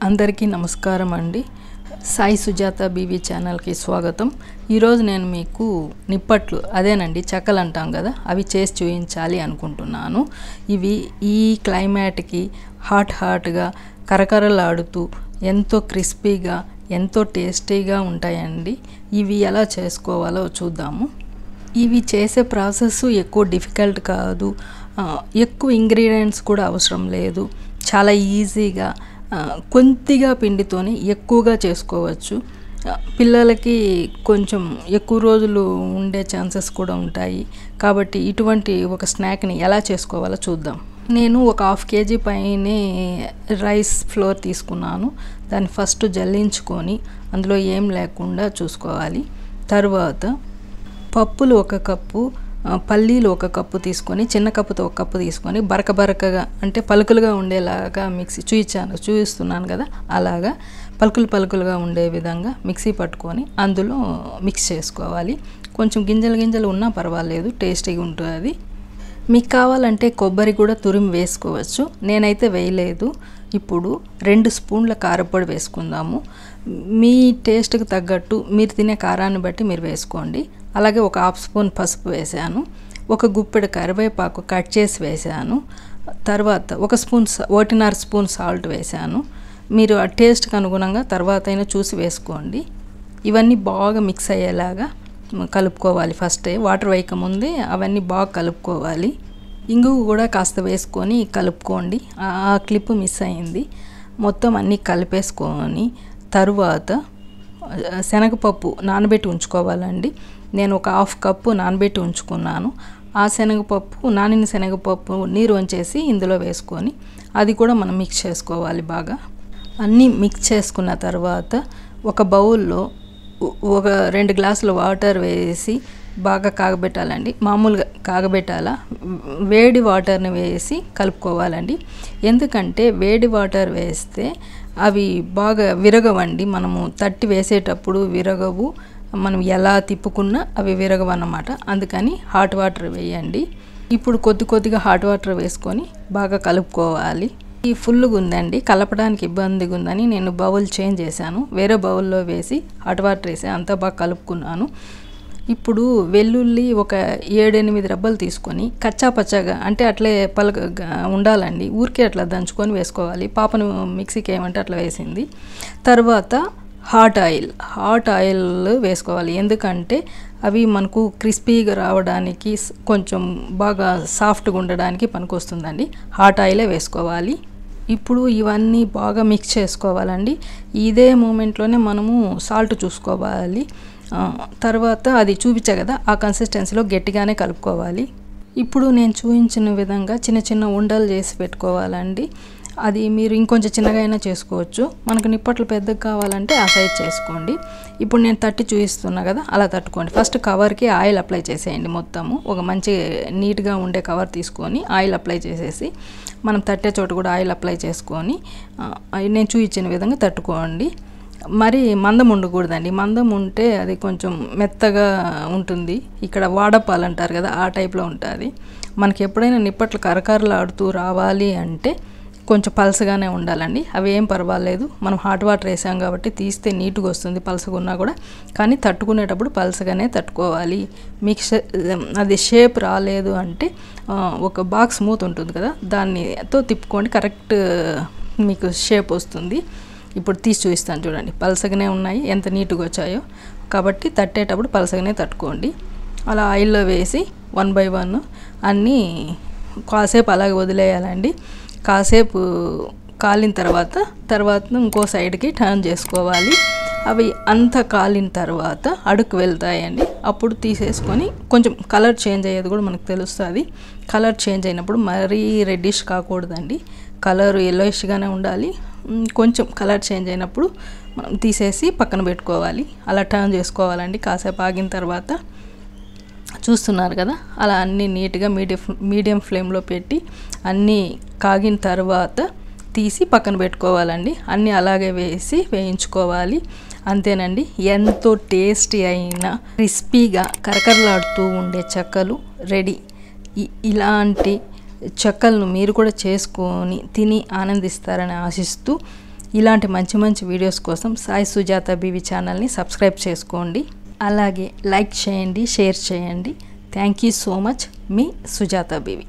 అందరికీ నమస్కారం అండి. సాయి సుజాత బీవీ ఛానల్కి స్వాగతం. ఈరోజు నేను మీకు నిప్పట్లు అదేనండి చెక్కలు అంటాం కదా, అవి చేసి చూపించాలి అనుకుంటున్నాను. ఇవి ఈ క్లైమేట్కి హాట్గా కరకరలాడుతూ ఎంతో క్రిస్పీగా ఎంతో టేస్టీగా ఉంటాయండి. ఇవి ఎలా చేసుకోవాలో చూద్దాము. ఇవి చేసే ప్రాసెస్ ఎక్కువ డిఫికల్ట్ కాదు, ఎక్కువ ఇంగ్రీడియంట్స్ కూడా అవసరం లేదు. చాలా ఈజీగా కొద్దిగా పిండితోని ఎక్కువగా చేసుకోవచ్చు. పిల్లలకి కొంచెం ఎక్కువ రోజులు ఉండే ఛాన్సెస్ కూడా ఉంటాయి. కాబట్టి ఇటువంటి ఒక స్నాక్ని ఎలా చేసుకోవాలో చూద్దాం. నేను ఒక 1/2 kg పైనే రైస్ ఫ్లోర్ తీసుకున్నాను. దాన్ని ఫస్ట్ జల్లించుకొని అందులో ఏం లేకుండా చూసుకోవాలి. తర్వాత పప్పులు 1 కప్పు, పల్లీలు 1 కప్పు తీసుకొని చిన్న కప్పుతో 1 కప్పు తీసుకొని బరకగా అంటే పలుకులుగా ఉండేలాగా మిక్సీ చూపిస్తున్నాను కదా, అలాగా పలుకులుగా ఉండే విధంగా మిక్సీ పట్టుకొని అందులో మిక్స్ చేసుకోవాలి. కొంచెం గింజలు ఉన్నా పర్వాలేదు, టేస్టీగా ఉంటుంది. మీకు కావాలంటే కొబ్బరి కూడా తురిమి వేసుకోవచ్చు, నేనైతే వేయలేదు. ఇప్పుడు 2 స్పూన్ల కారపొడి వేసుకుందాము. మీ టేస్ట్కి తగ్గట్టు మీరు తినే కారాన్ని బట్టి మీరు వేసుకోండి. అలాగే ఒక 1/2 స్పూన్ పసుపు వేసాను. 1 గుప్పెడు కరివేపాకు కట్ చేసి వేసాను. తర్వాత 1.5 స్పూన్ సాల్ట్ వేసాను. మీరు ఆ టేస్ట్కి అనుగుణంగా తర్వాత అయినా చూసి వేసుకోండి. ఇవన్నీ బాగా మిక్స్ అయ్యేలాగా కలుపుకోవాలి. ఫస్టే వాటర్ వేయకముందే అవన్నీ బాగా కలుపుకోవాలి. ఇంగువ కూడా కాస్త వేసుకొని కలుపుకోండి. ఆ క్లిప్ మిస్ అయింది. మొత్తం అన్నీ కలిపేసుకొని తరువాత శనగపప్పు నానబెట్టి ఉంచుకోవాలండి. నేను ఒక 1/2 కప్పు నానబెట్టి ఉంచుకున్నాను. ఆ నానిన శనగపప్పు నీరు వంచేసి ఇందులో వేసుకొని అది కూడా మనం మిక్స్ చేసుకోవాలి. బాగా అన్నీ మిక్స్ చేసుకున్న తర్వాత ఒక బౌల్లో ఒక 2 గ్లాసుల వాటర్ వేసి బాగా కాగబెట్టాలండి. మామూలుగా కాగబెట్టాలా, వేడి వాటర్ని వేసి కలుపుకోవాలండి. ఎందుకంటే వేడి వాటర్ వేస్తే అవి బాగా విరగవండి. మనము తట్టి వేసేటప్పుడు విరగవు, మనం ఎలా తిప్పుకున్నా అవి విరగవు అన్నమాట. అందుకని హాట్ వాటర్ వేయండి. ఇప్పుడు కొద్దిగా హాట్ వాటర్ వేసుకొని బాగా కలుపుకోవాలి. ఈ ఫుల్గా ఉందండి, కలపడానికి ఇబ్బందిగా ఉందని నేను బౌల్ చేంజ్ చేశాను. వేరే బౌల్లో వేసి హాట్ వాటర్ వేసి అంతా బాగా కలుపుకున్నాను. ఇప్పుడు వెల్లుల్లి ఒక 7-8 రెబ్బలు తీసుకొని కచ్చాపచ్చాగా అంటే అట్లే ఉండాలండి. ఊరికే అట్లా దంచుకొని వేసుకోవాలి. పాపను మిక్సీకి ఏమంటే అట్లా వేసింది. తర్వాత హాట్ ఆయిల్ వేసుకోవాలి. ఎందుకంటే అవి మనకు క్రిస్పీగా రావడానికి, కొంచెం బాగా సాఫ్ట్గా ఉండడానికి పనికొస్తుందండి. హాట్ ఆయిలే వేసుకోవాలి. ఇప్పుడు ఇవన్నీ బాగా మిక్స్ చేసుకోవాలండి. ఇదే మూమెంట్లోనే మనము సాల్ట్ చూసుకోవాలి. తర్వాత అది చూపించా కదా, ఆ కన్సిస్టెన్సీలో గట్టిగానే కలుపుకోవాలి. ఇప్పుడు నేను చూపించిన విధంగా చిన్న ఉండలు చేసి పెట్టుకోవాలండి. అది మీరు ఇంకొంచెం చిన్నగా అయినా చేసుకోవచ్చు. మనకు నిప్పట్లు పెద్దగా కావాలంటే ఆ సైజ్ చేసుకోండి. ఇప్పుడు నేను తట్టి చూపిస్తున్నా కదా, అలా తట్టుకోండి. ఫస్ట్ కవర్కి ఆయిల్ అప్లై చేసేయండి. మొత్తము ఒక మంచి నీట్గా ఉండే కవర్ తీసుకొని ఆయిల్ అప్లై చేసేసి మనం తట్టే చోట కూడా ఆయిల్ అప్లై చేసుకొని నేను చూపించిన విధంగా తట్టుకోండి. మరి మందం ఉండకూడదండి. మందం ఉంటే అది కొంచెం మెత్తగా ఉంటుంది. ఇక్కడ వాడపాలు అంటారు కదా, ఆ టైప్లో ఉంటుంది. మనకి ఎప్పుడైనా నిప్పట్లు కరకరలాడుతూ రావాలి అంటే కొంచెం పలసగానే ఉండాలండి. అవి ఏం పర్వాలేదు, మనం హాట్ వాటర్ వేసాం కాబట్టి తీస్తే నీట్గా వస్తుంది పలసగా ఉన్నా కూడా. కానీ తట్టుకునేటప్పుడు పలసగానే తట్టుకోవాలి. మీకు అది షేప్ రాలేదు అంటే ఒక బాక్స్ మూత ఉంటుంది కదా, దానితో తిప్పుకోండి, కరెక్ట్ మీకు షేప్ వస్తుంది. ఇప్పుడు తీసి చూపిస్తాను చూడండి, పలసగానే ఉన్నాయి, ఎంత నీట్గా వచ్చాయో. కాబట్టి తట్టేటప్పుడు పలసగానే తట్టుకోండి. అలా ఆయిల్లో వేసి 1 by 1 అన్నీ కాసేపు అలాగే వదిలేయాలండి. కాసేపు కాలిన తర్వాత ఇంకో సైడ్కి టర్న్ చేసుకోవాలి. అవి అంతా కాలిన తర్వాత అడుగు వెళ్తాయండి. అప్పుడు తీసేసుకొని కొంచెం కలర్ చేంజ్ అయ్యేది కూడా మనకు తెలుస్తుంది. కలర్ చేంజ్ అయినప్పుడు మరీ రెడ్డిష్ కాకూడదండి, కలర్ ఎల్లోయిష్గానే ఉండాలి. కొంచెం కలర్ చేంజ్ అయినప్పుడు మనం తీసేసి పక్కన పెట్టుకోవాలి. అలా టర్న్ చేసుకోవాలండి. కాసేపు ఆగిన తర్వాత చూస్తున్నారు కదా, అలా అన్నీ నీట్గా మీడియం ఫ్లేమ్లో పెట్టి అన్నీ కాగిన తర్వాత తీసి పక్కన పెట్టుకోవాలండి. అన్నీ అలాగే వేయించుకోవాలి. అంతేనండి, ఎంతో టేస్టీ అయిన క్రిస్పీగా కరకరలాడుతూ ఉండే చెక్కలు రెడీ. ఇలాంటి చెక్కలను మీరు కూడా చేసుకొని తిని ఆనందిస్తారని ఆశిస్తూ ఇలాంటి మంచి మంచి వీడియోస్ కోసం సాయి సుజాత బీవీ ఛానల్ని సబ్స్క్రైబ్ చేసుకోండి. అలాగే లైక్ చేయండి, షేర్ చేయండి. Thank you so much. మీ సుజాత బీవీ.